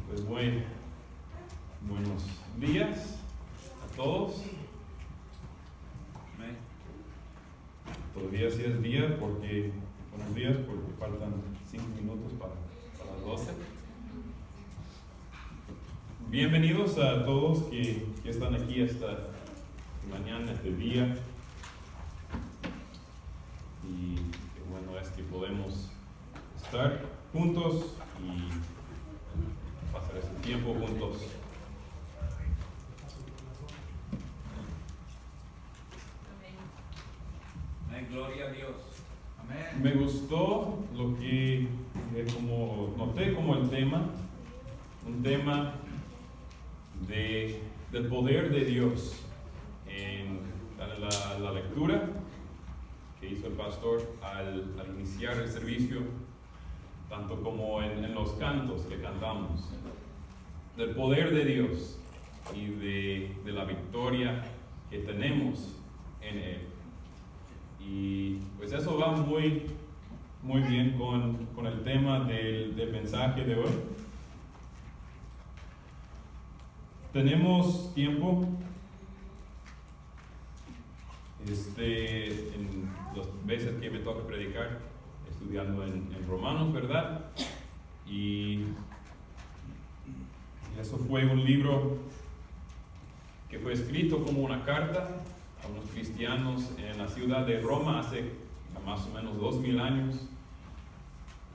Pues buenos días a todos. Todavía sí es día porque, buenos días, porque faltan 5 minutos para las 12. Bienvenidos a todos que están aquí esta mañana, este día. Y qué bueno es que podemos estar juntos y pasar este tiempo juntos. Amén. Gloria a Dios. Amén. Me gustó lo que como noté como el tema, un tema del poder de Dios en la lectura que hizo el pastor al iniciar el servicio, tanto como en los cantos que cantamos, del poder de Dios y de la victoria que tenemos en Él. Y pues eso va muy bien con el tema del mensaje de hoy. Tenemos tiempo en las veces que me toca predicar, estudiando en Romanos, ¿verdad? Y eso fue un libro que fue escrito como una carta a unos cristianos en la ciudad de Roma hace más o menos 2000 años,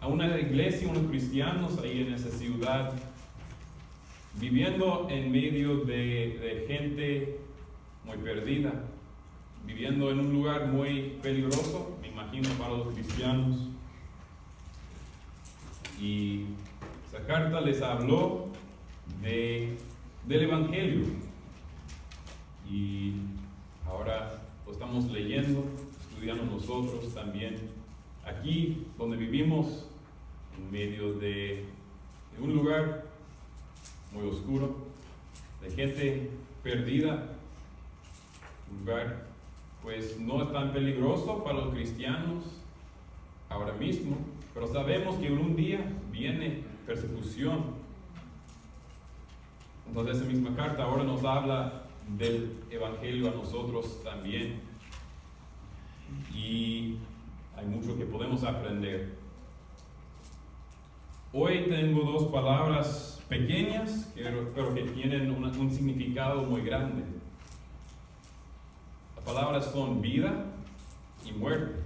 a una iglesia, unos cristianos ahí en esa ciudad, viviendo en medio de gente muy perdida, viviendo en un lugar muy peligroso, me imagino, para los cristianos. Y esa carta les habló del Evangelio. Y ahora lo estamos leyendo, estudiando nosotros también, aquí donde vivimos, en medio de un lugar muy oscuro, de gente perdida, un lugar pues no es tan peligroso para los cristianos ahora mismo, pero sabemos que en un día viene persecución. Entonces esa misma carta ahora nos habla del Evangelio a nosotros también, y hay mucho que podemos aprender. Hoy tengo dos palabras pequeñas, pero que tienen un significado muy grande. Las palabras son vida y muerte.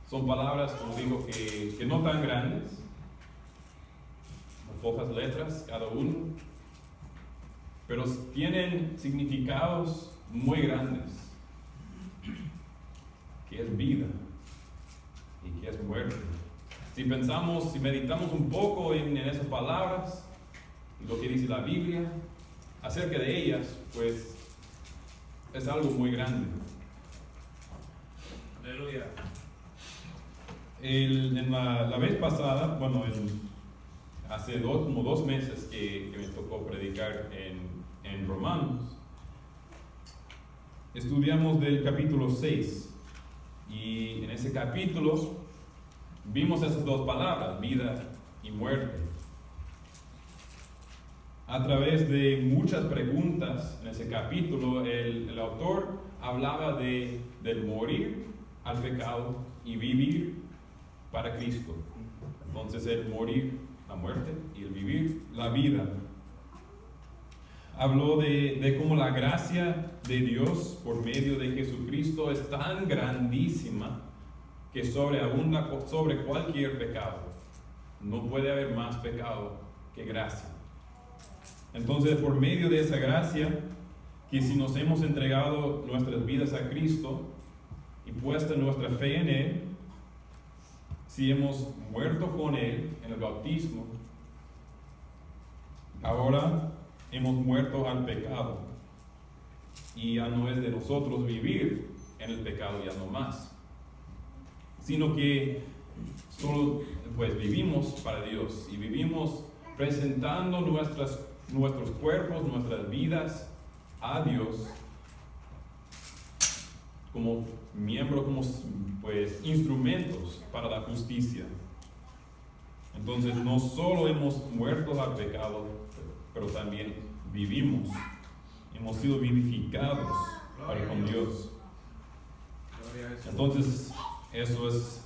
Son palabras, como digo, que no tan grandes, con pocas letras cada uno, pero tienen significados muy grandes, que es vida y que es muerte. Si pensamos, si meditamos un poco en esas palabras, lo que dice la Biblia acerca de ellas, pues es algo muy grande. Aleluya. En la vez pasada, bueno, hace como 2 meses que me tocó predicar en Romanos, estudiamos del capítulo 6, y en ese capítulo vimos esas dos palabras, vida y muerte. A través de muchas preguntas en ese capítulo, el autor hablaba del morir al pecado y vivir para Cristo. Entonces el morir, la muerte, y el vivir, la vida. Habló de cómo la gracia de Dios por medio de Jesucristo es tan grandísima que sobreabunda sobre cualquier pecado. No puede haber más pecado que gracia. Entonces, por medio de esa gracia, que si nos hemos entregado nuestras vidas a Cristo y puesto nuestra fe en Él, si hemos muerto con Él en el bautismo, ahora hemos muerto al pecado, y ya no es de nosotros vivir en el pecado, ya no más, sino que solo pues vivimos para Dios y vivimos presentando nuestros cuerpos, nuestras vidas a Dios como miembros, como pues instrumentos para la justicia. Entonces no solo hemos muerto al pecado, pero también vivimos. Hemos sido vivificados para con Dios. Entonces eso es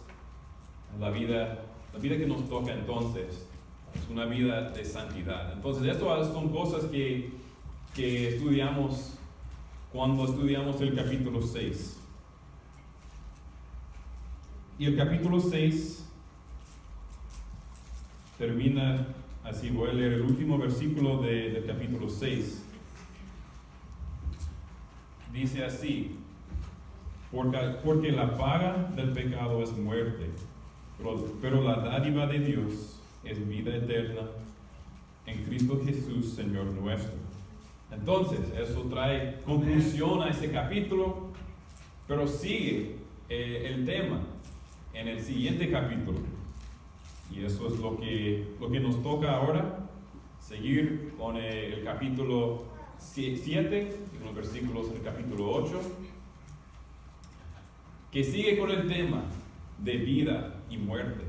la vida que nos toca entonces. Es una vida de santidad. Entonces estas son cosas que estudiamos cuando estudiamos el capítulo 6. Y el capítulo 6 termina así. Voy a leer el último versículo del capítulo 6. Dice así: porque la paga del pecado es muerte, pero la dádiva de Dios es vida eterna en Cristo Jesús, Señor nuestro. Entonces, eso trae conclusión a ese capítulo, pero sigue el tema en el siguiente capítulo. Y eso es lo que nos toca ahora, seguir con el capítulo 7, y los versículos del capítulo 8, que sigue con el tema de vida y muerte,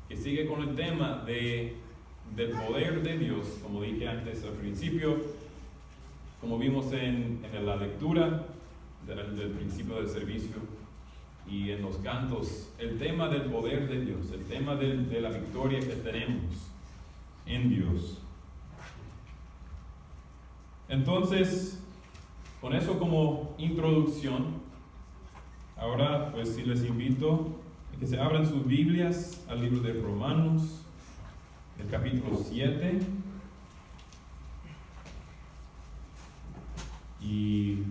que sigue con el tema del poder de Dios, como dije antes al principio, como vimos en la lectura del principio del servicio y en los cantos, el tema del poder de Dios, el tema de la victoria que tenemos en Dios. Entonces, con eso como introducción, ahora pues sí les invito a que se abran sus Biblias al libro de Romanos, el capítulo 7. Y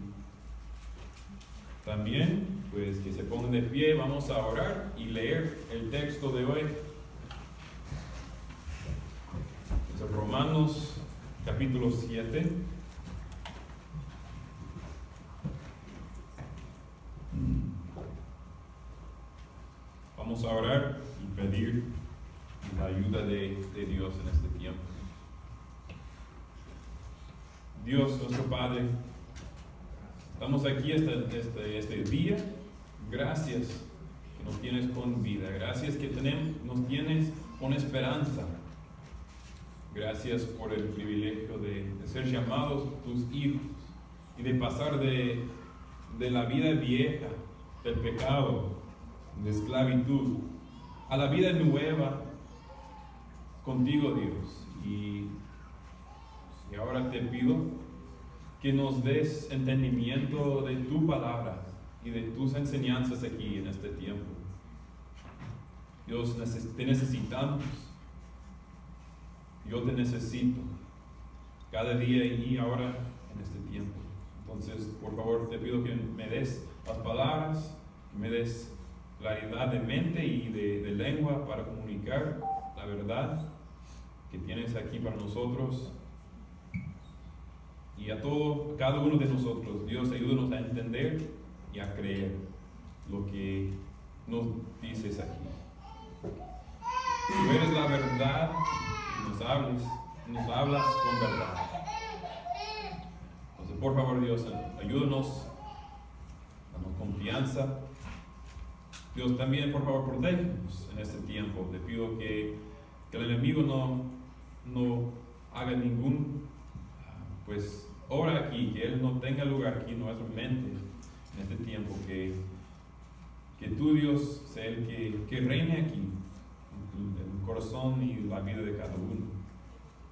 también pues que se pongan de pie, vamos a orar y leer el texto de hoy. Es Romanos capítulo 7. Vamos a orar y pedir la ayuda de Dios en este tiempo. Dios, nuestro Padre, estamos aquí este día. Gracias que nos tienes con vida. Gracias que nos tienes con esperanza. Gracias por el privilegio de ser llamados tus hijos y de pasar de la vida vieja, del pecado, de esclavitud, a la vida nueva contigo, Dios. Y ahora te pido que nos des entendimiento de tu palabra y de tus enseñanzas aquí en este tiempo. Dios, te necesitamos. Yo te necesito cada día y ahora en este tiempo. Entonces, por favor, te pido que me des las palabras, que me des claridad de mente y de lengua para comunicar la verdad que tienes aquí para nosotros y a cada uno de nosotros. Dios, ayúdanos a entender y a creer lo que nos dices aquí. Tú eres la verdad y nos hablas con verdad. Entonces, por favor, Dios, ayúdanos, danos confianza. Dios, también, por favor, protégenos en este tiempo. Te pido que el enemigo no haga ningún obra aquí, que él no tenga lugar aquí en nuestra mente en este tiempo, que tú, Dios, sea el que reine aquí en el corazón y la vida de cada uno,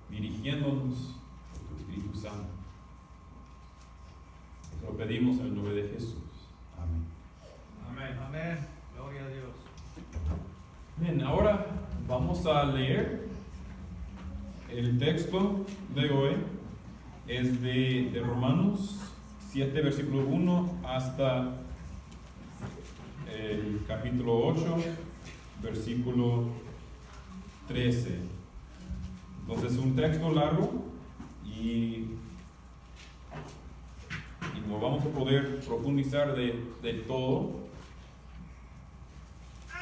dirigiéndonos por tu Espíritu Santo. Te lo pedimos en el nombre de Jesús. Amén. Amén. Amén. Gloria a Dios. Bien, ahora vamos a leer el texto de hoy. Es de Romanos 7, versículo 1 hasta el capítulo 8, versículo 13. Entonces, un texto largo y no vamos a poder profundizar de todo,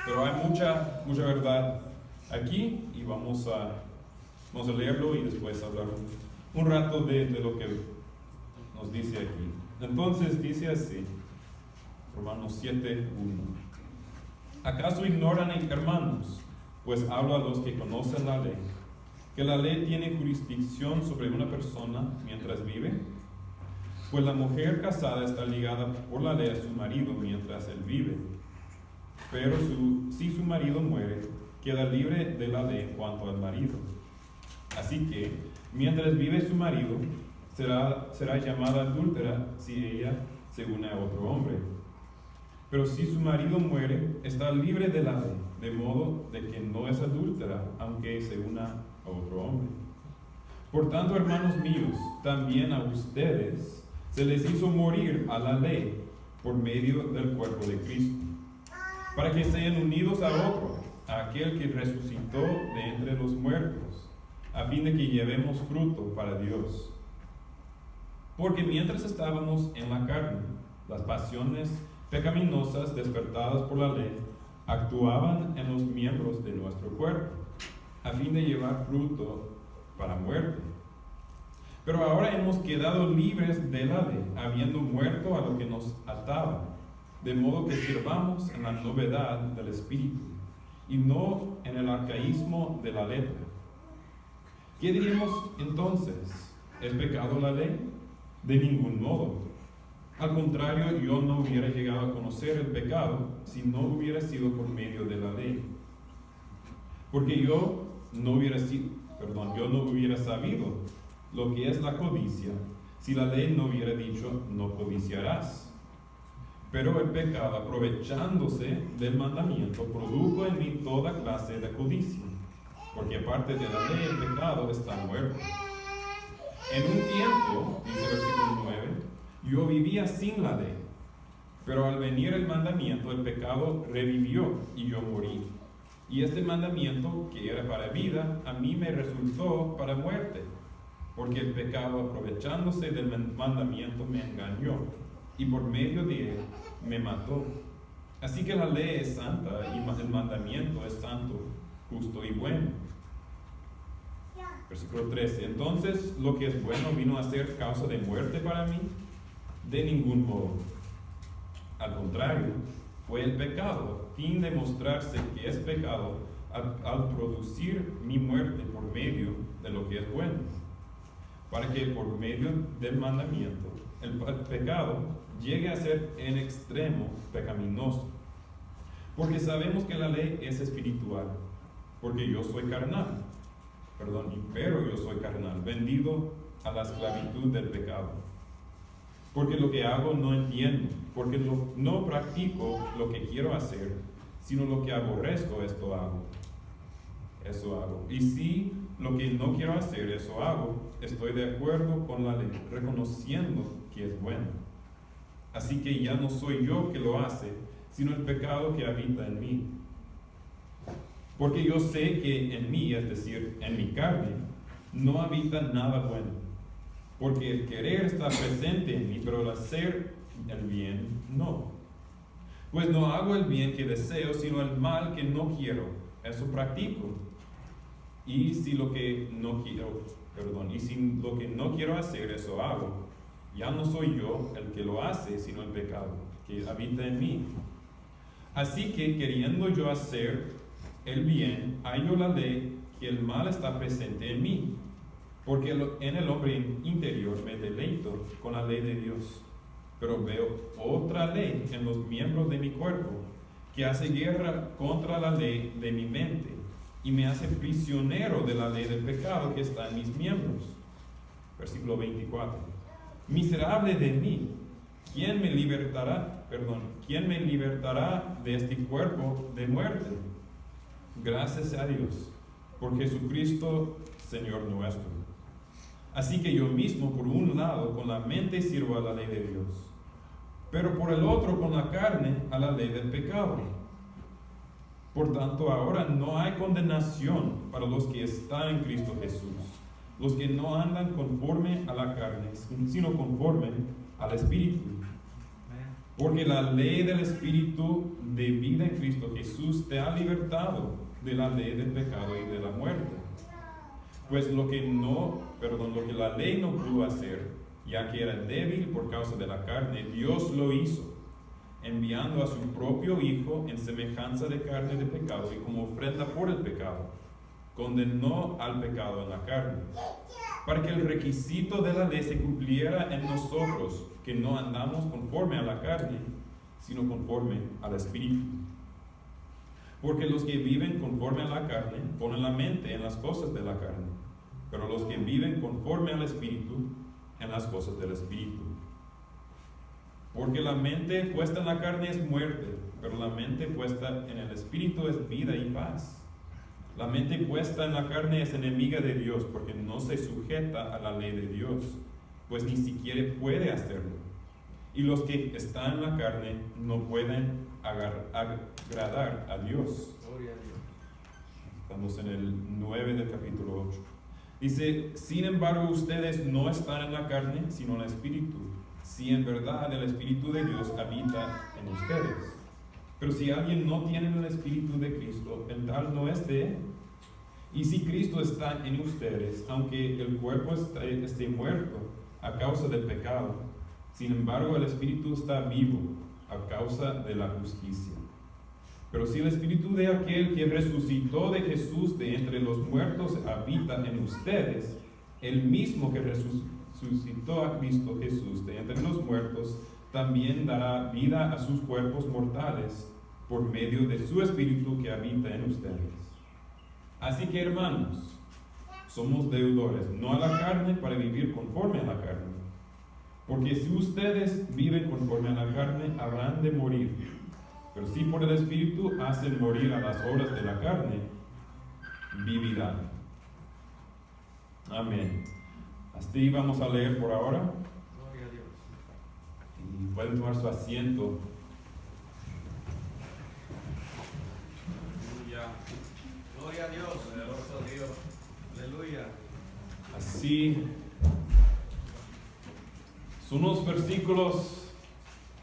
pero hay mucha verdad aquí y vamos a leerlo y después hablar un rato de lo que nos dice aquí. Entonces dice así, Romanos 7:1. ¿Acaso ignoran, hermanos, pues hablo a los que conocen la ley, que la ley tiene jurisdicción sobre una persona mientras vive. Pues la mujer casada está ligada por la ley a su marido mientras él vive. Pero si su marido muere, queda libre de la ley en cuanto al marido. Así que, mientras vive su marido, será llamada adúltera si ella se une a otro hombre. Pero si su marido muere, está libre de la ley, de modo de que no es adúltera, aunque se una a otro hombre. Por tanto, hermanos míos, también a ustedes se les hizo morir a la ley por medio del cuerpo de Cristo, para que sean unidos a otro, a aquel que resucitó de entre los muertos, a fin de que llevemos fruto para Dios. Porque mientras estábamos en la carne, las pasiones pecaminosas despertadas por la ley actuaban en los miembros de nuestro cuerpo, a fin de llevar fruto para muerte. Pero ahora hemos quedado libres de la ley, habiendo muerto a lo que nos ataba, de modo que sirvamos en la novedad del Espíritu, y no en el arcaísmo de la letra. ¿Qué diremos entonces? ¿Es pecado la ley? De ningún modo. Al contrario, yo no hubiera llegado a conocer el pecado si no hubiera sido por medio de la ley. Porque yo no hubiera sabido lo que es la codicia si la ley no hubiera dicho no codiciarás. Pero el pecado, aprovechándose del mandamiento, produjo en mí toda clase de codicia, porque aparte de la ley el pecado está muerto. En un tiempo, dice el versículo 9, yo vivía sin la ley, pero al venir el mandamiento el pecado revivió y yo morí. Y este mandamiento, que era para vida, a mí me resultó para muerte, porque el pecado, aprovechándose del mandamiento, me engañó, y por medio de él me mató. Así que la ley es santa, y el mandamiento es santo, justo y bueno. Versículo 13. Entonces, ¿lo que es bueno vino a ser causa de muerte para mí? De ningún modo. Al contrario, fue el pecado, a fin de mostrarse que es pecado, al producir mi muerte por medio de lo que es bueno, para que por medio del mandamiento el pecado llegue a ser en extremo pecaminoso. Porque sabemos que la ley es espiritual, porque yo soy carnal, pero yo soy carnal, vendido a la esclavitud del pecado. Porque lo que hago no entiendo, porque no practico lo que quiero hacer, sino lo que aborrezco, eso hago. Y si lo que no quiero hacer, eso hago, estoy de acuerdo con la ley, reconociendo que es bueno. Así que ya no soy yo que lo hace, sino el pecado que habita en mí. Porque yo sé que en mí, es decir, en mi carne, no habita nada bueno. Porque el querer está presente en mí, pero el hacer el bien no. Pues no hago el bien que deseo, sino el mal que no quiero, eso practico. Y si lo que no quiero hacer, eso hago. Ya no soy yo el que lo hace, sino el pecado que habita en mí. Así que queriendo yo hacer el bien, hallo la ley que el mal está presente en mí. Porque en el hombre interior me deleito con la ley de Dios. Pero veo otra ley en los miembros de mi cuerpo, que hace guerra contra la ley de mi mente, y me hace prisionero de la ley del pecado que está en mis miembros. Versículo 24. Miserable de mí, ¿quién me libertará de este cuerpo de muerte? Gracias a Dios, por Jesucristo, Señor nuestro. Así que yo mismo, por un lado, con la mente sirvo a la ley de Dios, pero por el otro, con la carne, a la ley del pecado. Por tanto, ahora no hay condenación para los que están en Cristo Jesús, los que no andan conforme a la carne, sino conforme al Espíritu. Porque la ley del Espíritu de vida en Cristo Jesús te ha libertado de la ley del pecado y de la muerte. Pues lo que la ley no pudo hacer, ya que era débil por causa de la carne, Dios lo hizo, enviando a su propio Hijo en semejanza de carne de pecado y como ofrenda por el pecado, condenó al pecado en la carne, para que el requisito de la ley se cumpliera en nosotros, que no andamos conforme a la carne, sino conforme al Espíritu. Porque los que viven conforme a la carne ponen la mente en las cosas de la carne, pero los que viven conforme al Espíritu en las cosas del Espíritu. Porque la mente puesta en la carne es muerte, pero la mente puesta en el Espíritu es vida y paz. La mente puesta en la carne es enemiga de Dios, porque no se sujeta a la ley de Dios, pues ni siquiera puede hacerlo. Y los que están en la carne no pueden agradar a Dios. Gloria a Dios. Estamos en el 9 del capítulo 8. Dice, sin embargo, ustedes no están en la carne, sino en el Espíritu, si en verdad el Espíritu de Dios habita en ustedes. Pero si alguien no tiene el Espíritu de Cristo, el tal no es de él. Y si Cristo está en ustedes, aunque el cuerpo esté muerto a causa del pecado, sin embargo el Espíritu está vivo a causa de la justicia. Pero si el Espíritu de aquel que resucitó de Jesús de entre los muertos habita en ustedes, el mismo que resucitó a Cristo Jesús de entre los muertos, también dará vida a sus cuerpos mortales por medio de su Espíritu que habita en ustedes. Así que, hermanos, somos deudores, no a la carne para vivir conforme a la carne. Porque si ustedes viven conforme a la carne, habrán de morir. Pero si por el Espíritu hacen morir a las obras de la carne, vivirán. Amén. Hasta ahí vamos a leer por ahora. Gloria a Dios. Y pueden tomar su asiento. Aleluya. Gloria a Dios. Poderoso Dios. Aleluya. Así, son unos versículos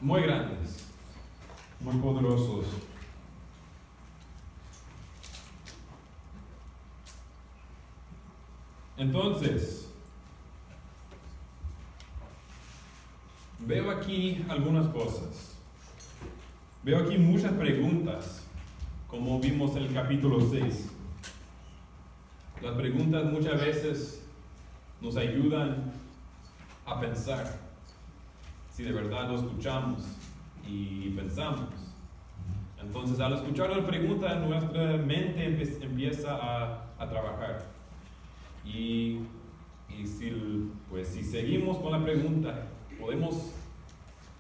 muy grandes, muy poderosos. Entonces, veo aquí algunas cosas. Veo aquí muchas preguntas, como vimos en el capítulo 6. Las preguntas muchas veces nos ayudan a pensar si de verdad lo escuchamos y pensamos. Entonces, al escuchar la pregunta, nuestra mente empieza a trabajar. Y si seguimos con la pregunta, podemos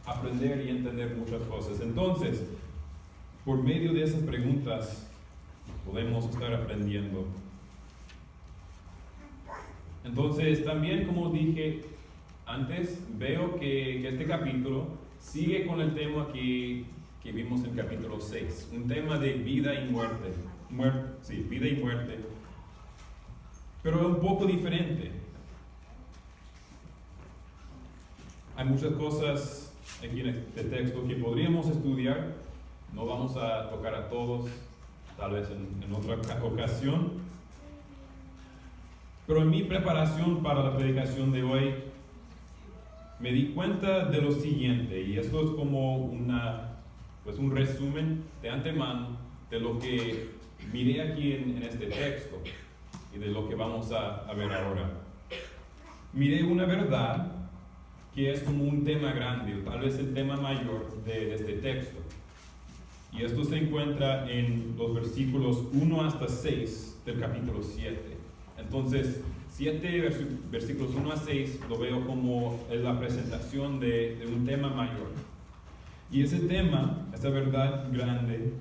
aprender y entender muchas cosas. Entonces, por medio de esas preguntas, podemos estar aprendiendo. Entonces, también, como dije antes, veo que este capítulo sigue con el tema que vimos en el capítulo 6, un tema de vida y muerte. Vida y muerte, pero un poco diferente. Hay muchas cosas aquí en este texto que podríamos estudiar. No vamos a tocar a todos, tal vez en otra ocasión. Pero en mi preparación para la predicación de hoy, me di cuenta de lo siguiente, y esto es como un resumen de antemano de lo que miré aquí en este texto y de lo que vamos a ver ahora. Miré una verdad que es como un tema grande, o tal vez el tema mayor de este texto. Y esto se encuentra en los versículos 1 hasta 6 del capítulo 7. Entonces, 7 versículos 1 a 6 lo veo como la presentación de un tema mayor. Y ese tema, esa verdad grande,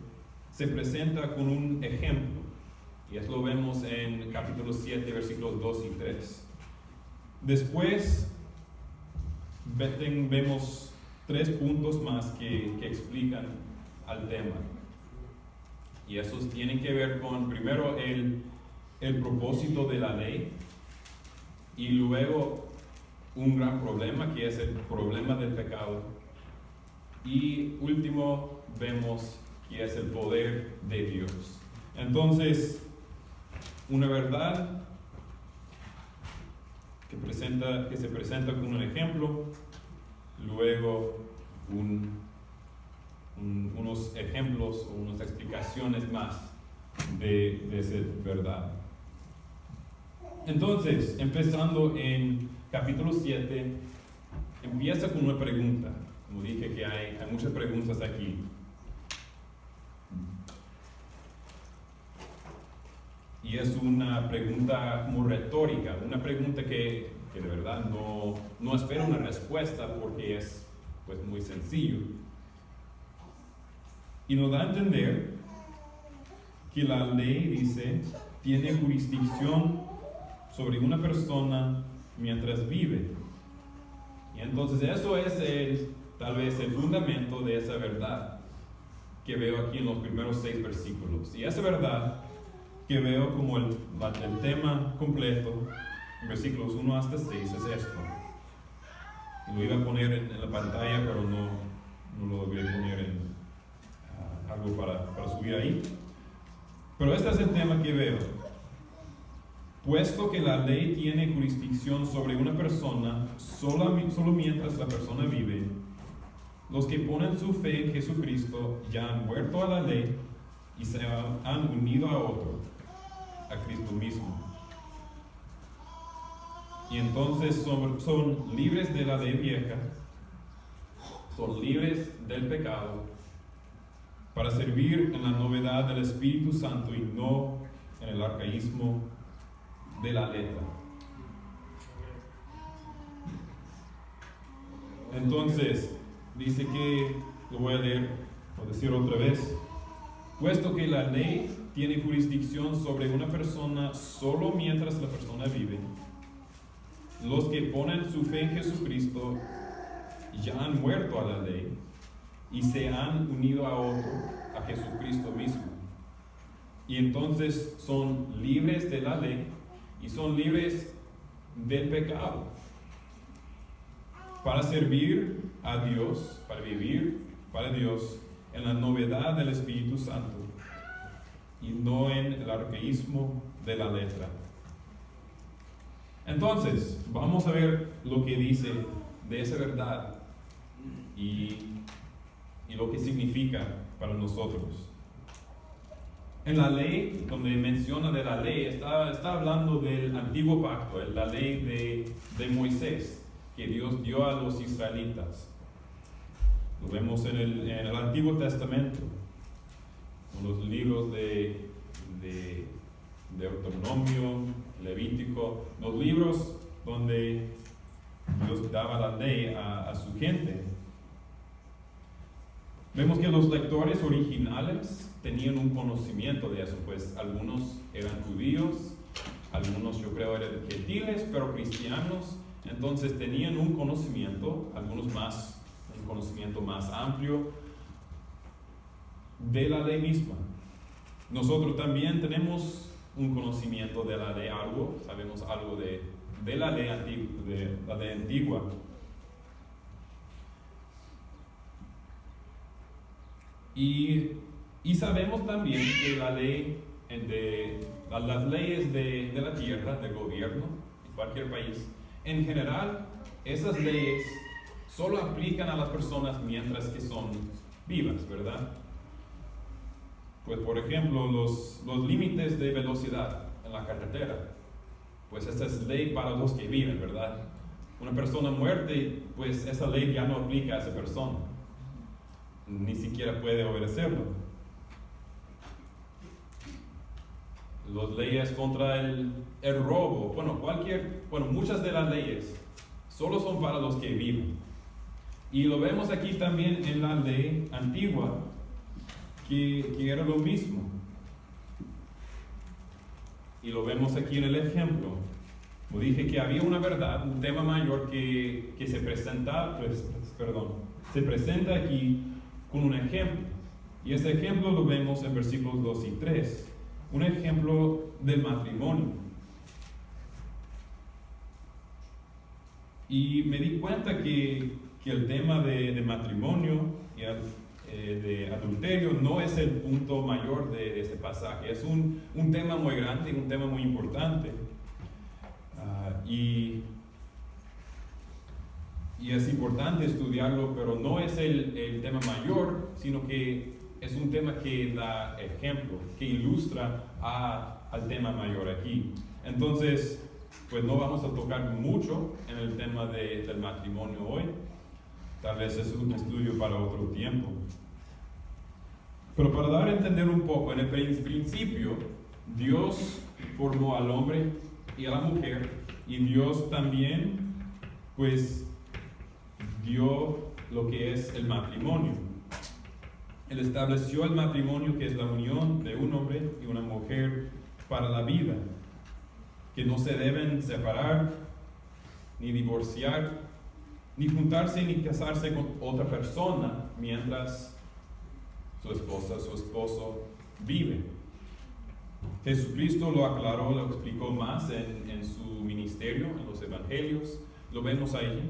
se presenta con un ejemplo. Y eso lo vemos en capítulo 7, versículos 2 y 3. Después, vemos 3 puntos más que explican al tema. Y esos tienen que ver con, primero, el propósito de la ley, y luego un gran problema que es el problema del pecado, y último vemos que es el poder de Dios. Entonces, una verdad que se presenta con un ejemplo, luego unos ejemplos o unas explicaciones más de esa verdad. Entonces, empezando en capítulo 7, empieza con una pregunta. Como dije que hay muchas preguntas aquí. Y es una pregunta como retórica, una pregunta que de verdad no espera una respuesta porque es pues muy sencillo. Y nos da a entender que la ley, dice, tiene jurisdicción sobre una persona mientras vive. Y entonces eso es tal vez el fundamento de esa verdad que veo aquí en los primeros 6 versículos. Y esa verdad que veo como el tema completo, en versículos 1 hasta 6, es esto. Lo iba a poner en la pantalla, pero no lo voy a poner en algo para subir ahí. Pero este es el tema que veo. Puesto que la ley tiene jurisdicción sobre una persona solo mientras la persona vive, los que ponen su fe en Jesucristo ya han muerto a la ley y se han unido a otro, a Cristo mismo. Y entonces son libres de la ley vieja, son libres del pecado, para servir en la novedad del Espíritu Santo y no en el arcaísmo de la letra. Entonces, dice que, lo voy a leer o decir otra vez, puesto que la ley tiene jurisdicción sobre una persona solo mientras la persona vive, los que ponen su fe en Jesucristo ya han muerto a la ley y se han unido a otro, a Jesucristo mismo. Y entonces son libres de la ley y son libres del pecado para servir a Dios, para vivir para Dios en la novedad del Espíritu Santo y no en el arcaísmo de la letra. Entonces, vamos a ver lo que dice de esa verdad y lo que significa para nosotros. En la ley, donde menciona de la ley, está hablando del antiguo pacto, la ley de Moisés, que Dios dio a los israelitas. Lo vemos en el Antiguo Testamento, en los libros de Deuteronomio, Levítico, los libros donde Dios daba la ley a su gente. Vemos que los lectores originales tenían un conocimiento de eso, pues algunos eran judíos, algunos yo creo eran gentiles, pero cristianos, entonces tenían un conocimiento, algunos más, un conocimiento más amplio de la ley misma. Nosotros también tenemos un conocimiento de la ley, sabemos algo de la ley antigua. Y sabemos también que la ley las leyes de la tierra, del gobierno, en cualquier país, en general, esas leyes solo aplican a las personas mientras que son vivas, ¿verdad? Pues por ejemplo, los límites de velocidad en la carretera, pues esa es ley para los que viven, ¿verdad? Una persona muerta, pues esa ley ya no aplica a esa persona, ni siquiera puede obedecerlo. Las leyes contra el robo, muchas de las leyes solo son para los que viven. Y lo vemos aquí también en la ley antigua, que era lo mismo. Y lo vemos aquí en el ejemplo. Como dije que había una verdad, un tema mayor que se presenta aquí con un ejemplo. Y ese ejemplo lo vemos en versículos 2 y 3. Un ejemplo del matrimonio. Y me di cuenta que el tema de matrimonio y de adulterio no es el punto mayor de este pasaje. Es un tema muy grande, un tema muy importante. Y y es importante estudiarlo, pero no es el tema mayor, sino que es un tema que da ejemplo, que ilustra al tema mayor aquí. Entonces, pues no vamos a tocar mucho en el tema del matrimonio hoy. Tal vez es un estudio para otro tiempo. Pero para dar a entender un poco, en el principio, Dios formó al hombre y a la mujer, y Dios también, pues, dio lo que es el matrimonio. Él estableció el matrimonio, que es la unión de un hombre y una mujer para la vida, que no se deben separar, ni divorciar, ni juntarse, ni casarse con otra persona mientras su esposa, su esposo vive. Jesucristo lo aclaró, lo explicó más en su ministerio, en los evangelios, lo vemos ahí.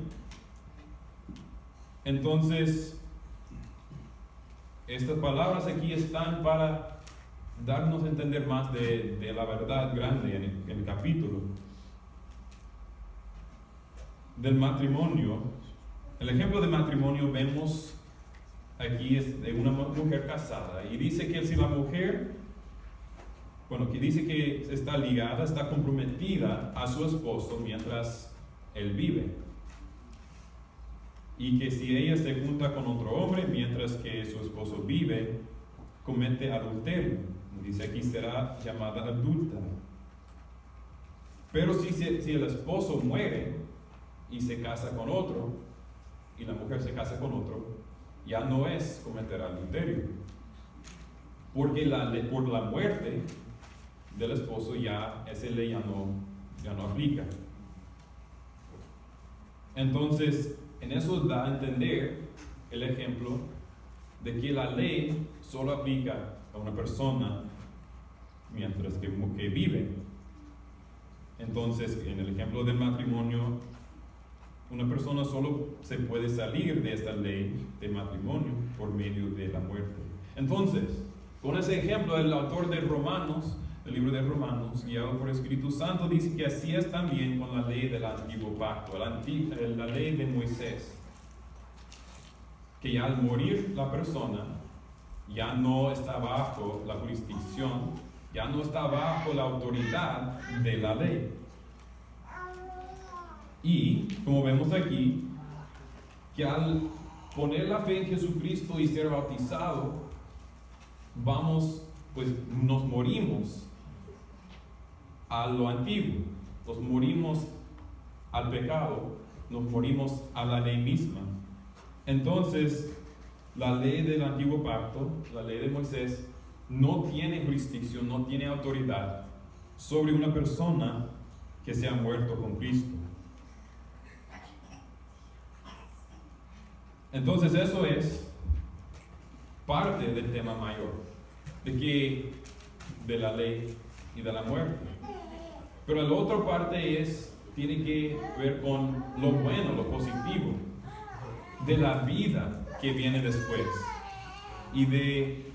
Entonces, estas palabras aquí están para darnos a entender más de la verdad grande en el capítulo. Del matrimonio, el ejemplo de matrimonio vemos aquí es de una mujer casada, y dice que si la mujer, que dice que está ligada, está comprometida a su esposo mientras él vive, y que si ella se junta con otro hombre mientras que su esposo vive, comete adulterio. Dice aquí será llamada adúltera. Pero si el esposo muere y se casa con otro, y la mujer se casa con otro, ya no es cometer adulterio, porque por la muerte del esposo ya esa ley ya no aplica. Entonces, en eso da a entender el ejemplo de que la ley solo aplica a una persona mientras que vive. Entonces, en el ejemplo del matrimonio, una persona solo se puede salir de esta ley de matrimonio por medio de la muerte. Entonces, con ese ejemplo, el autor de Romanos, el libro de Romanos, guiado por el Espíritu Santo, dice que así es también con la ley del antiguo pacto, la ley de Moisés, que ya al morir la persona ya no está bajo la jurisdicción, ya no está bajo la autoridad de la ley. Y, como vemos aquí, que al poner la fe en Jesucristo y ser bautizado, nos morimos a lo antiguo, nos morimos al pecado, nos morimos a la ley misma. Entonces, la ley del antiguo pacto, la ley de Moisés, no tiene jurisdicción, no tiene autoridad sobre una persona que se ha muerto con Cristo. Entonces, eso es parte del tema mayor, de la ley y de la muerte. Pero la otra parte tiene que ver con lo bueno, lo positivo, de la vida que viene después y de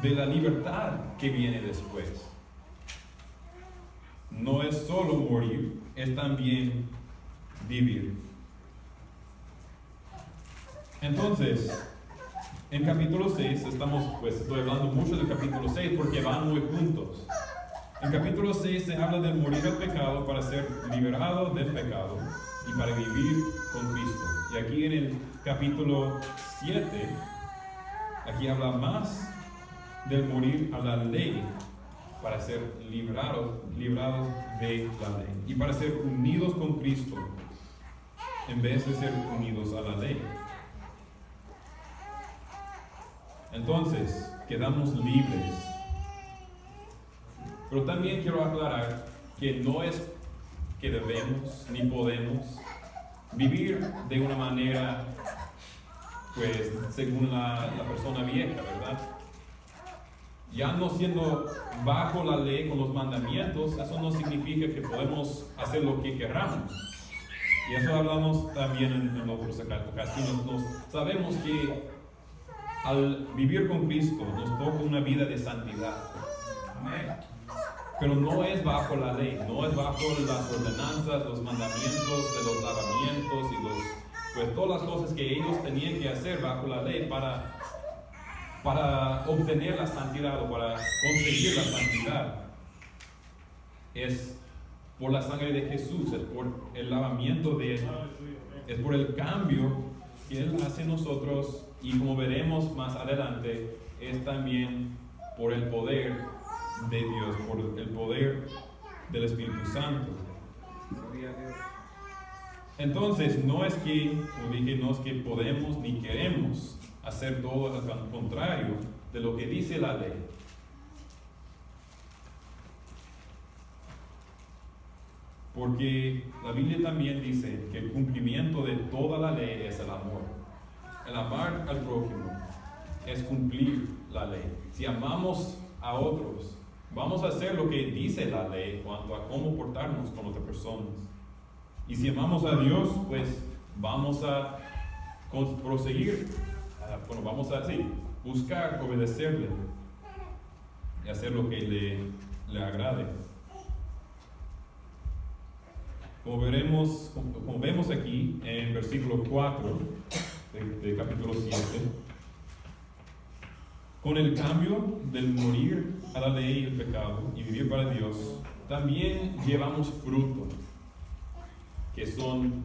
la libertad que viene después. No es solo morir, es también vivir. Entonces, en capítulo 6 estoy hablando mucho del capítulo 6 porque van muy juntos. En capítulo 6 se habla de morir al pecado para ser liberado del pecado y para vivir con Cristo. Y aquí en el capítulo 7, aquí habla más del morir a la ley para ser librados de la ley y para ser unidos con Cristo en vez de ser unidos a la ley. Entonces, quedamos libres. Pero también quiero aclarar que no es que debemos ni podemos vivir de una manera, según la persona vieja, ¿verdad? Ya no siendo bajo la ley con los mandamientos, eso no significa que podemos hacer lo que queramos. Y eso hablamos también en otras ocasiones. Sabemos que al vivir con Cristo nos toca una vida de santidad. Amén. Pero no es bajo la ley, no es bajo las ordenanzas, los mandamientos de los lavamientos pues todas las cosas que ellos tenían que hacer bajo la ley para obtener la santidad o para conseguir la santidad, es por la sangre de Jesús, es por el lavamiento de Él, es por el cambio que Él hace en nosotros, y como veremos más adelante, es también por el poder de Dios, por el poder del Espíritu Santo. Entonces, no es que, como dije, no es que podemos ni queremos hacer todo al contrario de lo que dice la ley. Porque la Biblia también dice que el cumplimiento de toda la ley es el amor. El amar al prójimo es cumplir la ley. Si amamos a otros, vamos a hacer lo que dice la ley en cuanto a cómo portarnos con otras personas. Y si amamos a Dios, pues vamos a proseguir, vamos a buscar obedecerle y hacer lo que le agrade. Como vemos aquí en versículo 4 de capítulo 7, con el cambio del morir a la ley y el pecado y vivir para Dios, también llevamos fruto, que son,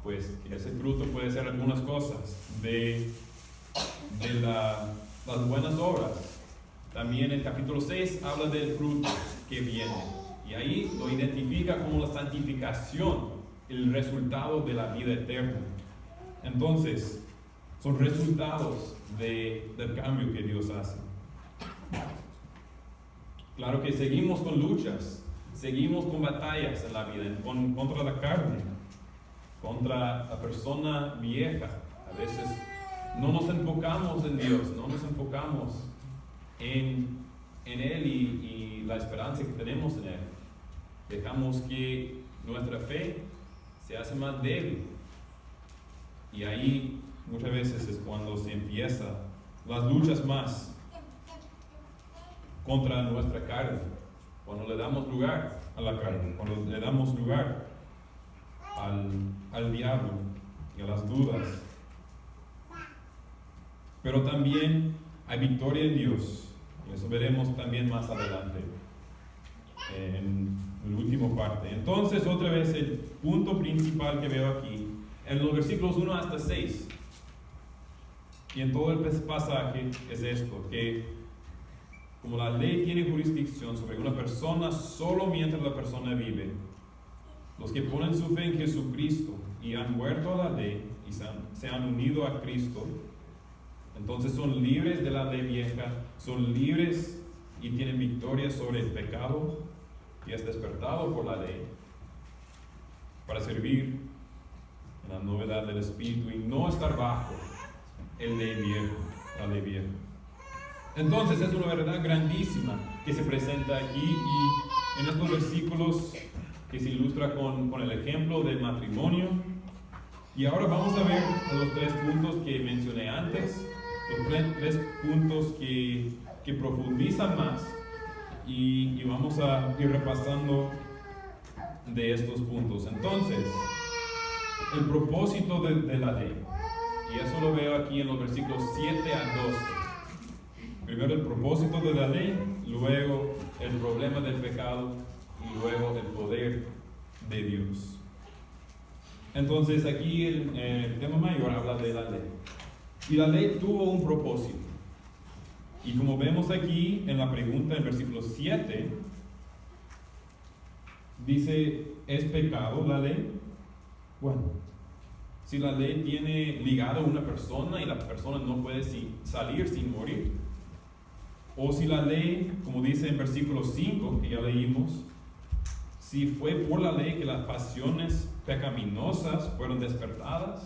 pues, ese fruto puede ser algunas cosas de las buenas obras. También el capítulo 6 habla del fruto que viene. Y ahí lo identifica como la santificación, el resultado de la vida eterna. Entonces, son resultados del cambio que Dios hace. Claro que seguimos con luchas, seguimos con batallas en la vida, contra la carne, contra la persona vieja. A veces no nos enfocamos en Dios, no nos enfocamos en Él y la esperanza que tenemos en Él. Dejamos que nuestra fe se hace más débil. Y ahí muchas veces es cuando se empiezan las luchas más contra nuestra carne. Cuando le damos lugar a la carne, cuando le damos lugar al diablo y a las dudas. Pero también hay victoria en Dios. Y eso veremos también más adelante, en la última parte. Entonces, otra vez, el punto principal que veo aquí, en los versículos 1 hasta 6, y en todo el pasaje, es esto, que como la ley tiene jurisdicción sobre una persona solo mientras la persona vive, los que ponen su fe en Jesucristo y han muerto a la ley y se han unido a Cristo, entonces son libres de la ley vieja, son libres y tienen victoria sobre el pecado y es despertado por la ley para servir en la novedad del Espíritu y no estar bajo la ley vieja. Entonces es una verdad grandísima que se presenta aquí, y en estos versículos que se ilustra con el ejemplo del matrimonio. Y ahora vamos a ver los 3 puntos que mencioné antes, los 3 puntos que profundizan más, y vamos a ir repasando de estos puntos. Entonces, el propósito de la ley, y eso lo veo aquí en los versículos 7 a 12. Primero el propósito de la ley, luego el problema del pecado y luego el poder de Dios. Entonces aquí el tema mayor habla de la ley. Y la ley tuvo un propósito. Y como vemos aquí en la pregunta en versículo 7, dice, ¿es pecado la ley? Bueno, si la ley tiene ligado a una persona y la persona no puede salir sin morir, o si la ley, como dice en versículo 5 que ya leímos, si fue por la ley que las pasiones pecaminosas fueron despertadas,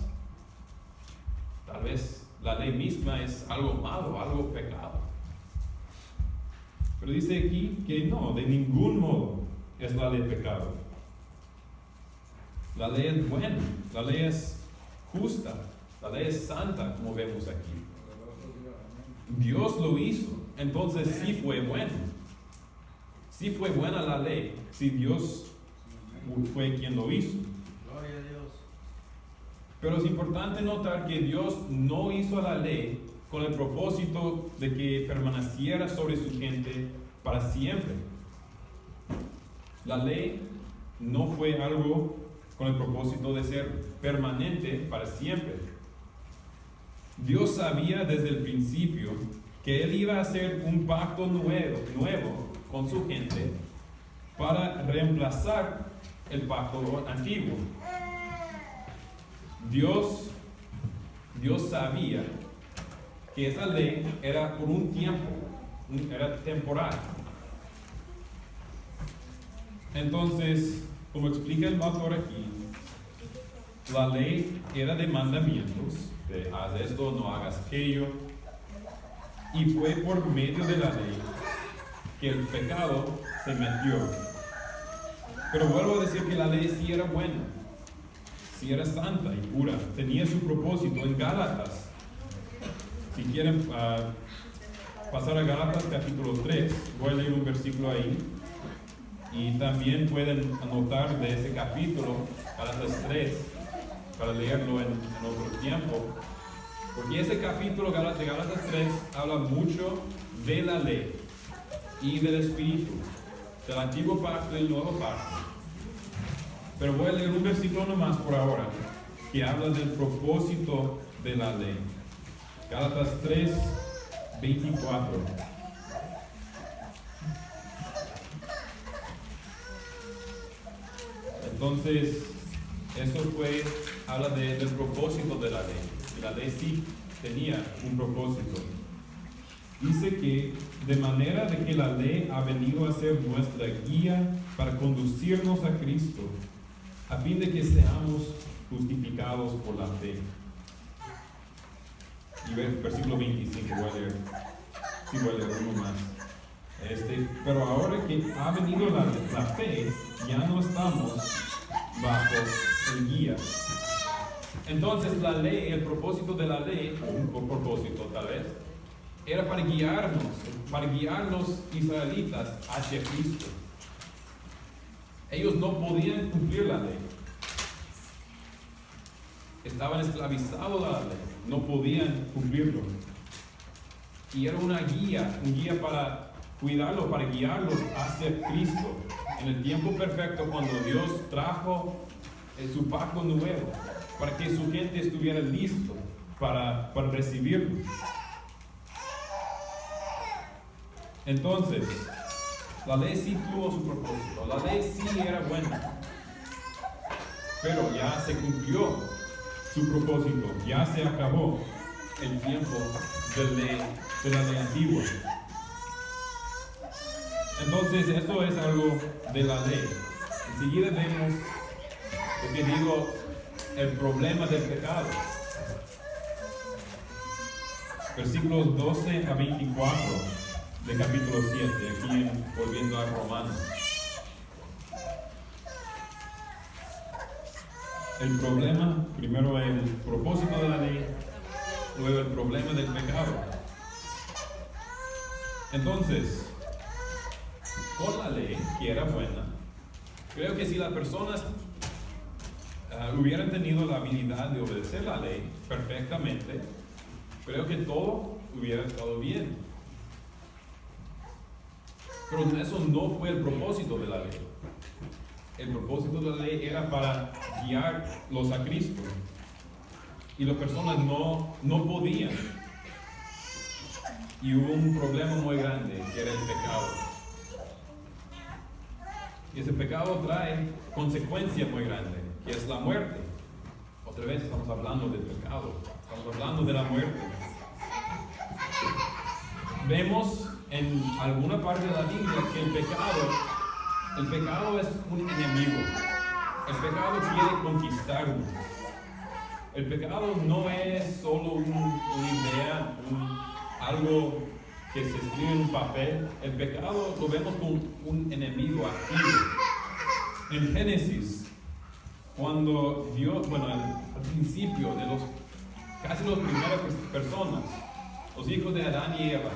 tal vez la ley misma es algo malo, algo pecado. Pero dice aquí que no, de ningún modo es la ley pecado. La ley es buena, la ley es justa, la ley es santa, como vemos aquí. Dios lo hizo, entonces sí fue bueno. Sí fue buena la ley, si Dios fue quien lo hizo. Gloria a Dios. Pero es importante notar que Dios no hizo la ley con el propósito de que permaneciera sobre su gente para siempre. La ley no fue algo con el propósito de ser permanente para siempre. Dios sabía desde el principio que Él iba a hacer un pacto nuevo con su gente para reemplazar el pacto antiguo. Dios sabía que esa ley era por un tiempo, era temporal. Entonces, como explica el autor aquí, la ley era de mandamientos, de haz esto, no hagas aquello, y fue por medio de la ley que el pecado se metió. Pero vuelvo a decir que la ley sí era buena, sí era santa y pura, tenía su propósito. En Gálatas, si quieren pasar a Gálatas capítulo 3, voy a leer un versículo ahí, y también pueden anotar de ese capítulo, Gálatas 3, para leerlo en otro tiempo, porque ese capítulo de Gálatas 3 habla mucho de la ley y del Espíritu, del antiguo pacto y del nuevo pacto. Pero voy a leer un versículo nomás por ahora, que habla del propósito de la ley. Gálatas 3, 24. Entonces, eso habla del propósito de la ley. Y la ley sí tenía un propósito. Dice que de manera de que la ley ha venido a ser nuestra guía para conducirnos a Cristo, a fin de que seamos justificados por la fe. Y versículo 25, voy a leer uno más. Pero ahora que ha venido la fe, ya no estamos bajo el guía. Entonces la ley, el propósito de la ley, un propósito tal vez, era para guiar los israelitas hacia Cristo. Ellos no podían cumplir la ley. Estaban esclavizados a la ley, no podían cumplirlo. Y era un guía para cuidarlos, para guiarlos hacia Cristo en el tiempo perfecto, cuando Dios trajo su pacto nuevo, para que su gente estuviera listo para recibirlo. Entonces, la ley sí tuvo su propósito, la ley sí era buena, pero ya se cumplió su propósito, ya se acabó el tiempo de la ley antigua. Entonces, eso es algo de la ley. Enseguida vemos lo que digo, el problema del pecado. Versículos 12 a 24 de capítulo 7, aquí volviendo a Romanos. El problema, primero el propósito de la ley, luego el problema del pecado. Entonces, con la ley, que era buena, creo que si las personas hubieran tenido la habilidad de obedecer la ley perfectamente, creo que todo hubiera estado bien. Pero eso no fue el propósito de la ley. El propósito de la ley era para guiarlos a Cristo. Y las personas no podían. Y hubo un problema muy grande, que era el pecado. Y ese pecado trae consecuencia muy grande, que es la muerte. Otra vez estamos hablando del pecado, estamos hablando de la muerte. Vemos en alguna parte de la Biblia que el pecado es un enemigo. El pecado quiere conquistarnos. El pecado no es solo una idea, algo que se escribe en un papel. El pecado lo vemos como un enemigo activo. En Génesis, cuando Dios, al principio de casi las primeras personas, los hijos de Adán y Eva,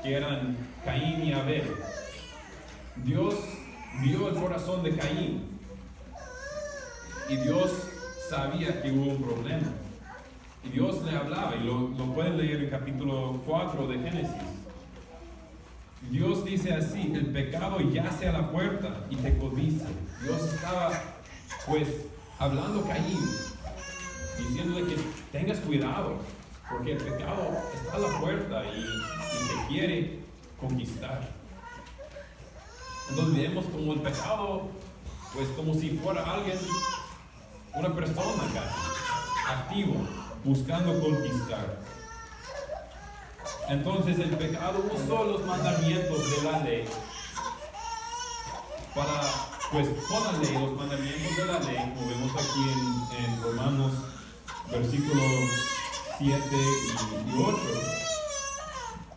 que eran Caín y Abel, Dios vio el corazón de Caín y Dios sabía que hubo un problema. Y Dios le hablaba, y lo pueden leer en el capítulo 4 de Génesis. Dios dice así: el pecado yace a la puerta y te codicia. Dios estaba pues hablando a Caín, diciéndole que tengas cuidado, porque el pecado está a la puerta y te quiere conquistar. Entonces vemos como el pecado, pues como si fuera alguien, una persona casi, activo, buscando conquistar. Entonces el pecado usó los mandamientos de la ley para, pues con la ley, los mandamientos de la ley, como vemos aquí en Romanos, versículos 7 y 8,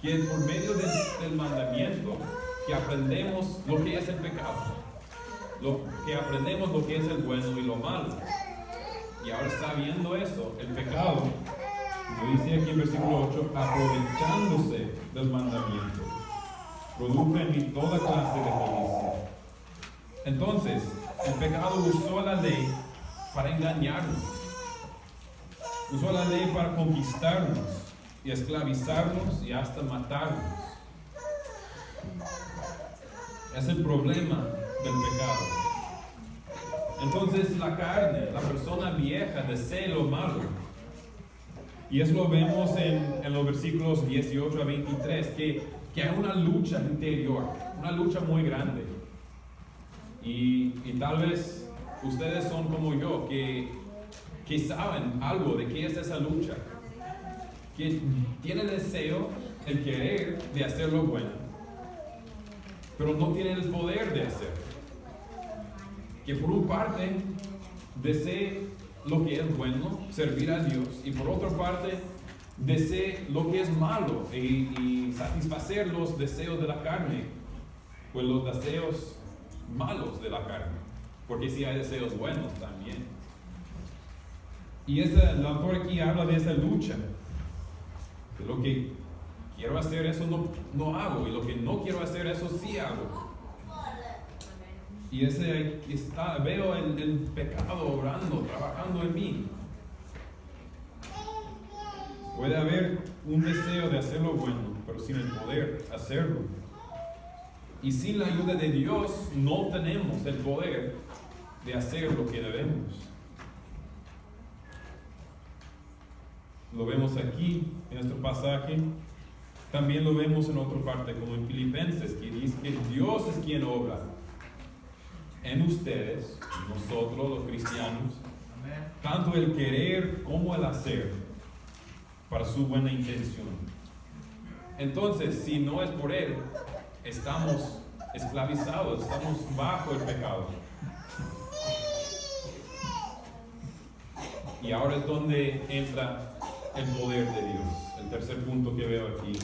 que por medio del mandamiento, que aprendemos lo que es el pecado, que aprendemos lo que es el bueno y lo malo. Y ahora sabiendo eso, el pecado, como dice aquí en versículo 8, aprovechándose del mandamiento, produjo en mí toda clase de codicia. Entonces, el pecado usó la ley para engañarnos, usó la ley para conquistarnos y esclavizarnos y hasta matarnos. Es el problema del pecado. Entonces la carne, la persona vieja, desea lo malo. Y eso lo vemos en los versículos 18 a 23, que hay una lucha interior, una lucha muy grande. Y tal vez ustedes son como yo, que saben algo de qué es esa lucha, que tiene el deseo, el querer de hacer lo bueno, pero no tiene el poder de hacerlo. Que por una parte desee lo que es bueno, servir a Dios, y por otra parte desee lo que es malo y satisfacer los deseos de la carne, pues los deseos malos de la carne, porque sí hay deseos buenos también. Y el autor aquí habla de esa lucha, de lo que quiero hacer, eso no hago, y lo que no quiero hacer, eso sí hago. Y veo el pecado obrando, trabajando en mí. Puede haber un deseo de hacer lo bueno, pero sin el poder hacerlo. Y sin la ayuda de Dios no tenemos el poder de hacer lo que debemos. Lo vemos aquí en nuestro pasaje. También lo vemos en otra parte, como en Filipenses, que dice que Dios es quien obra en ustedes, nosotros los cristianos, tanto el querer como el hacer, para su buena intención. Entonces, si no es por Él, estamos esclavizados, estamos bajo el pecado. Y ahora es donde entra el poder de Dios. El tercer punto que veo aquí.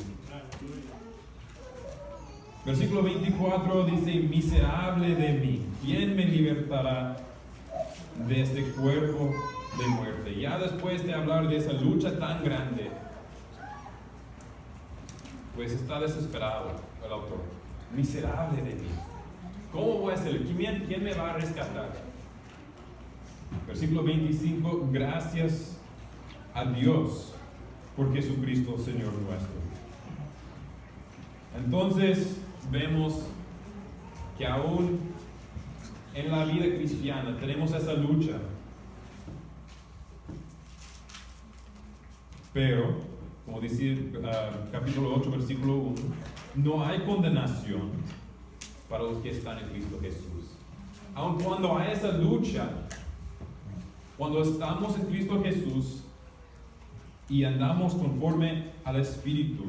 Versículo 24 dice: miserable de mí, ¿quién me libertará de este cuerpo de muerte? Ya después de hablar de esa lucha tan grande, pues está desesperado el autor. Miserable de mí, ¿cómo voy a ser? ¿Quién me va a rescatar? Versículo 25: gracias a Dios por Jesucristo Señor nuestro. Entonces vemos que aún en la vida cristiana tenemos esa lucha, pero como dice capítulo 8 versículo 1, no hay condenación para los que están en Cristo Jesús. Aun cuando hay esa lucha, cuando estamos en Cristo Jesús y andamos conforme al Espíritu,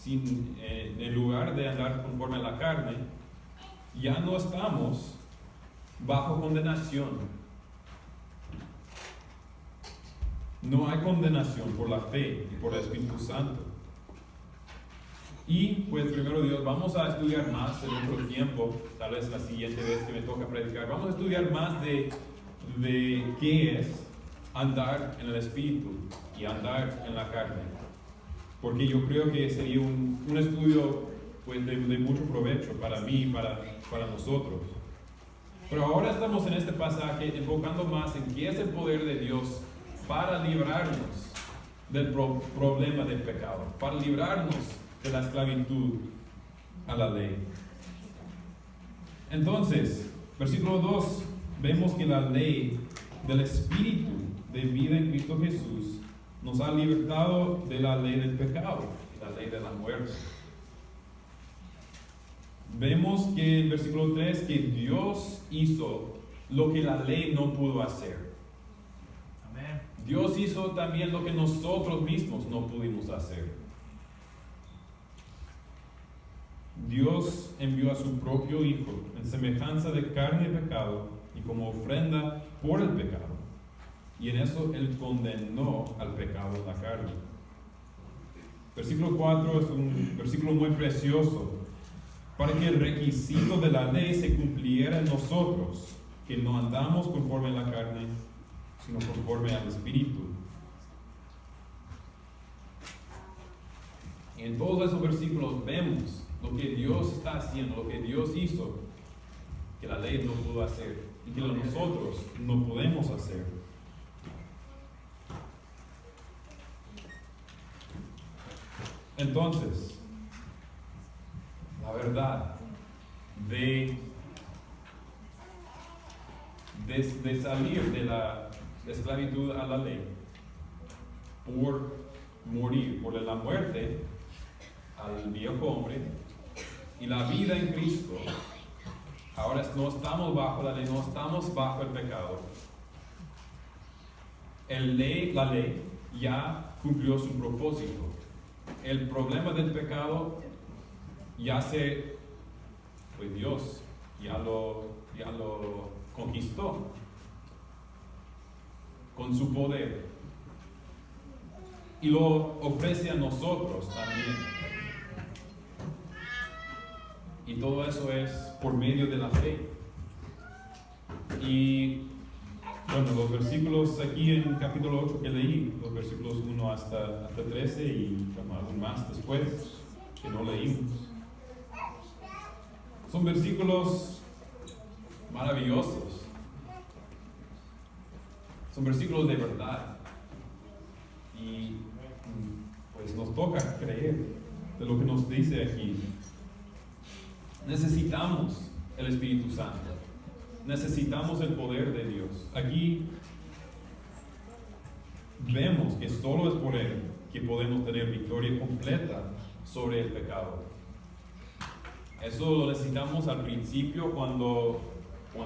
en lugar de andar conforme a la carne, ya no estamos bajo condenación. No hay condenación por la fe y por el Espíritu Santo. Y pues primero Dios, vamos a estudiar más en otro tiempo, tal vez la siguiente vez que me toca predicar, vamos a estudiar más de qué es andar en el Espíritu y andar en la carne. Porque yo creo que sería un estudio pues, de mucho provecho para mí y para nosotros. Pero ahora estamos en este pasaje enfocando más en qué es el poder de Dios para librarnos del problema del pecado, para librarnos de la esclavitud a la ley. Entonces, versículo 2, vemos que la ley del Espíritu de vida en Cristo Jesús nos ha libertado de la ley del pecado y la ley de la muerte. Vemos que en versículo 3 que Dios hizo lo que la ley no pudo hacer. Amén. Dios hizo también lo que nosotros mismos no pudimos hacer. Dios envió a su propio Hijo en semejanza de carne y pecado y como ofrenda por el pecado. Y en eso Él condenó al pecado en la carne. Versículo 4 es un versículo muy precioso para que el requisito de la ley se cumpliera en nosotros, que no andamos conforme a la carne, sino conforme al Espíritu. Y en todos esos versículos vemos lo que Dios está haciendo, lo que Dios hizo, que la ley no pudo hacer y que nosotros no podemos hacer. Entonces, la verdad de salir de la esclavitud a la ley por morir, por la muerte al viejo hombre y la vida en Cristo. Ahora no estamos bajo la ley, no estamos bajo el pecado. La ley ya cumplió su propósito. El problema del pecado pues Dios ya lo conquistó con su poder y lo ofrece a nosotros también. Y todo eso es por medio de la fe. Y bueno, los versículos aquí en capítulo 8 que leí, los versículos 1 hasta 13 y aún más después, que no leímos, son versículos maravillosos. Son versículos de verdad. Y pues nos toca creer de lo que nos dice aquí. Necesitamos el Espíritu Santo. Necesitamos el poder de Dios. Aquí vemos que solo es por Él que podemos tener victoria completa sobre el pecado. Eso lo necesitamos al principio cuando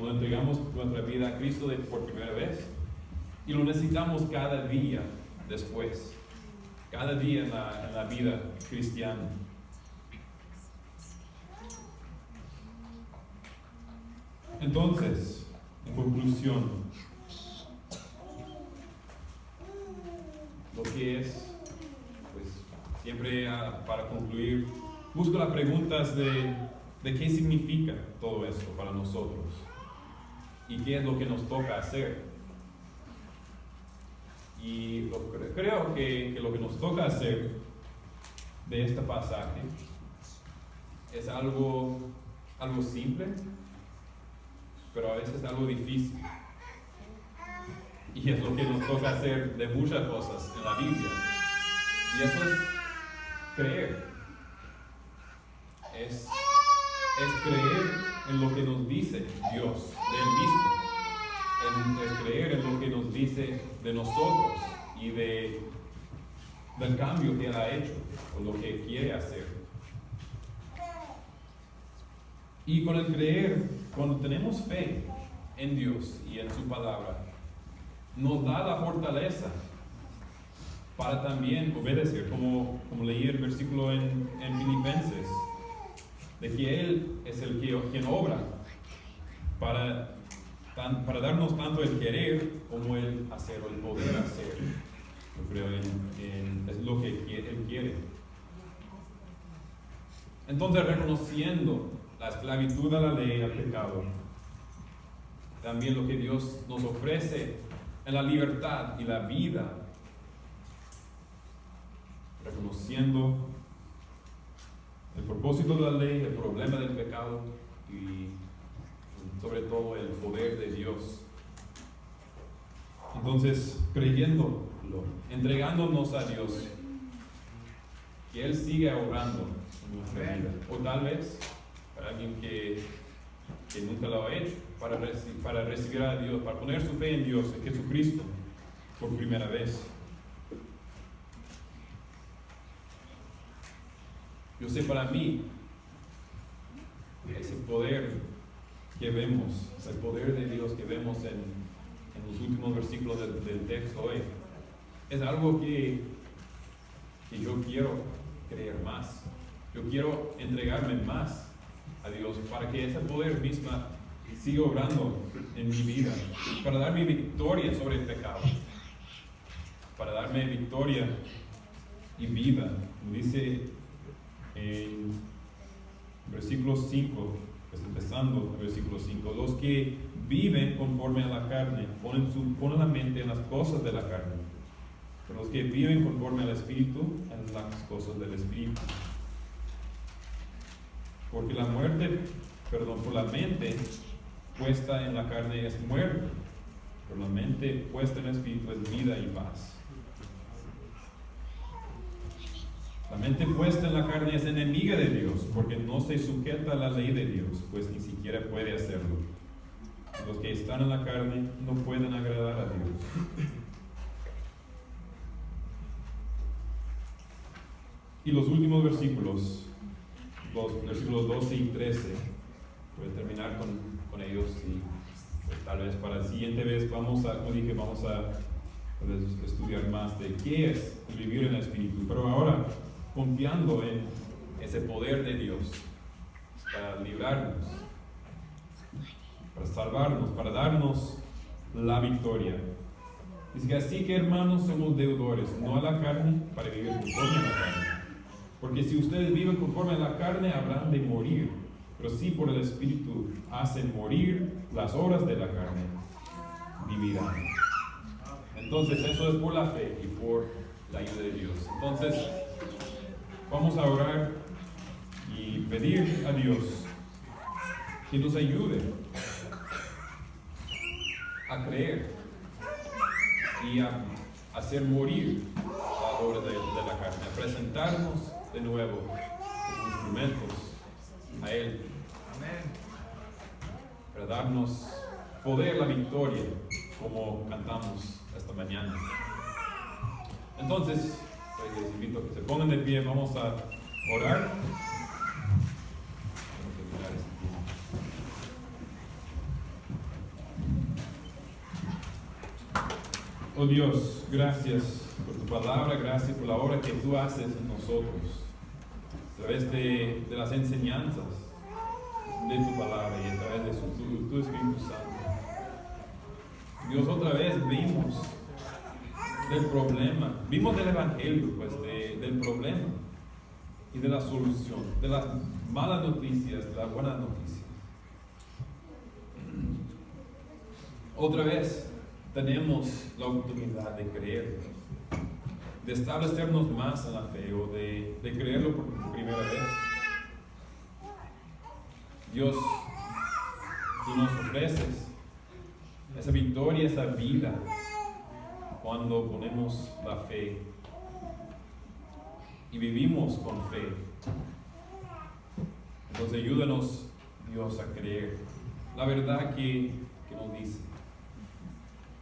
entregamos nuestra vida a Cristo por primera vez. Y lo necesitamos cada día después. Cada día en la vida cristiana. Entonces, en conclusión, lo que es, pues siempre para concluir, busco las preguntas de qué significa todo esto para nosotros y qué es lo que nos toca hacer. Y creo que lo que nos toca hacer de este pasaje es algo simple, pero a veces algo difícil. Y es lo que nos toca hacer de muchas cosas en la Biblia. Y eso es creer. Es creer en lo que nos dice Dios de Él mismo. Es creer en lo que nos dice de nosotros y del cambio que Él ha hecho o lo que quiere hacer. Y con el creer, cuando tenemos fe en Dios y en su palabra, nos da la fortaleza para también obedecer, como leí el versículo en Filipenses, de que Él es quien obra para darnos tanto el querer como el hacer o el poder hacer. Yo creo es lo que Él quiere. Entonces, reconociendo la esclavitud a la ley, al pecado, también lo que Dios nos ofrece en la libertad y la vida, reconociendo el propósito de la ley, el problema del pecado y sobre todo el poder de Dios. Entonces, creyéndolo, entregándonos a Dios, que Él siga obrando en nuestra vida. O tal vez, para alguien que nunca lo ha hecho, para recibir a Dios, para poner su fe en Dios, en Jesucristo, por primera vez. Yo sé, para mí, ese poder que vemos, el poder de Dios que vemos en los últimos versículos del texto hoy, es algo que yo quiero creer más. Yo quiero entregarme más a Dios para que ese poder misma siga obrando en mi vida, para darme victoria sobre el pecado, para darme victoria y vida. Dice en versículo 5, pues empezando el versículo 5, los que viven conforme a la carne ponen la mente en las cosas de la carne, pero los que viven conforme al Espíritu en las cosas del Espíritu. Porque por la mente puesta en la carne es muerte, pero la mente puesta en el Espíritu es vida y paz. La mente puesta en la carne es enemiga de Dios, porque no se sujeta a la ley de Dios, pues ni siquiera puede hacerlo. Los que están en la carne no pueden agradar a Dios. Y los últimos versículos, los versículos 12 y 13, voy a terminar con ellos y pues, tal vez para la siguiente vez vamos a estudiar más de qué es vivir en el Espíritu. Pero ahora, confiando en ese poder de Dios para librarnos, para salvarnos, para darnos la victoria. Dice que así que, hermanos, somos deudores, no a la carne, para vivir conforme a la carne. Porque si ustedes viven conforme a la carne, habrán de morir. Pero si por el Espíritu hacen morir las obras de la carne, vivirán. Entonces, eso es por la fe y por la ayuda de Dios. Entonces, vamos a orar y pedir a Dios que nos ayude a creer y a hacer morir la obra de la carne, a presentarnos de nuevo como instrumentos a Él. Amén. Para darnos poder, la victoria, como cantamos esta mañana. Entonces, les invito a que se pongan de pie, vamos a orar. Oh Dios, gracias por tu palabra, gracias por la obra que tú haces en nosotros, a través de las enseñanzas de tu palabra y a través de tu Espíritu Santo. Dios, otra vez vimos del problema, vimos del Evangelio, pues del problema y de la solución, de las malas noticias, de las buenas noticias. Otra vez tenemos la oportunidad de creer, de establecernos más en la fe o de creerlo por primera vez. Dios, tú nos ofreces esa victoria, esa vida, cuando ponemos la fe y vivimos con fe. Entonces ayúdanos, Dios, a creer la verdad que nos dice.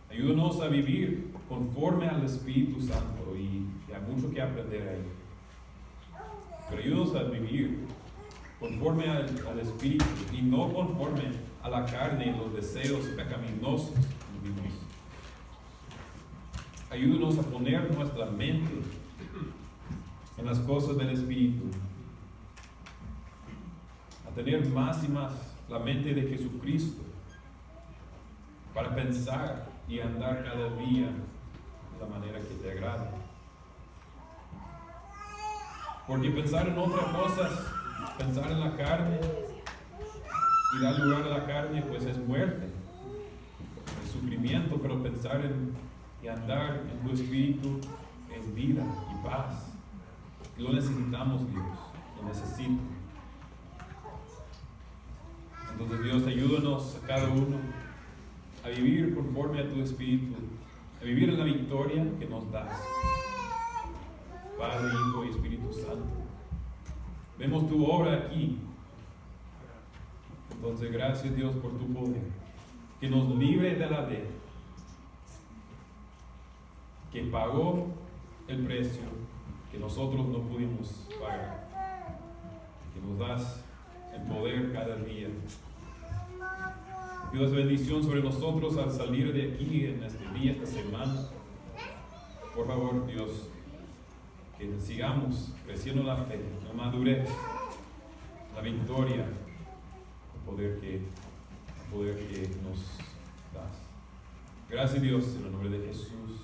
Ayúdanos a vivir conforme al Espíritu Santo y hay mucho que aprender ahí. Pero ayúdanos a vivir conforme al Espíritu y no conforme a la carne y los deseos pecaminosos que vivimos. Ayúdanos a poner nuestra mente en las cosas del Espíritu, a tener más y más la mente de Jesucristo, para pensar y andar cada día de la manera que te agrada. Porque pensar en otras cosas, pensar en la carne y dar lugar a la carne, pues es muerte, es sufrimiento. Pero pensar y andar en tu Espíritu es vida y paz. Lo necesitamos, Dios, lo necesito. Entonces, Dios, ayúdanos a cada uno a vivir conforme a tu Espíritu, a vivir en la victoria que nos das. Padre, Hijo y Espíritu Santo. Vemos tu obra aquí. Entonces, gracias, Dios, por tu poder, que nos libre de la ley, que pagó el precio que nosotros no pudimos pagar, que nos das el poder cada día. Dios, bendición sobre nosotros al salir de aquí en este día, esta semana. Por favor, Dios, que sigamos creciendo la fe, la madurez, la victoria, el poder que nos das. Gracias, Dios, en el nombre de Jesús.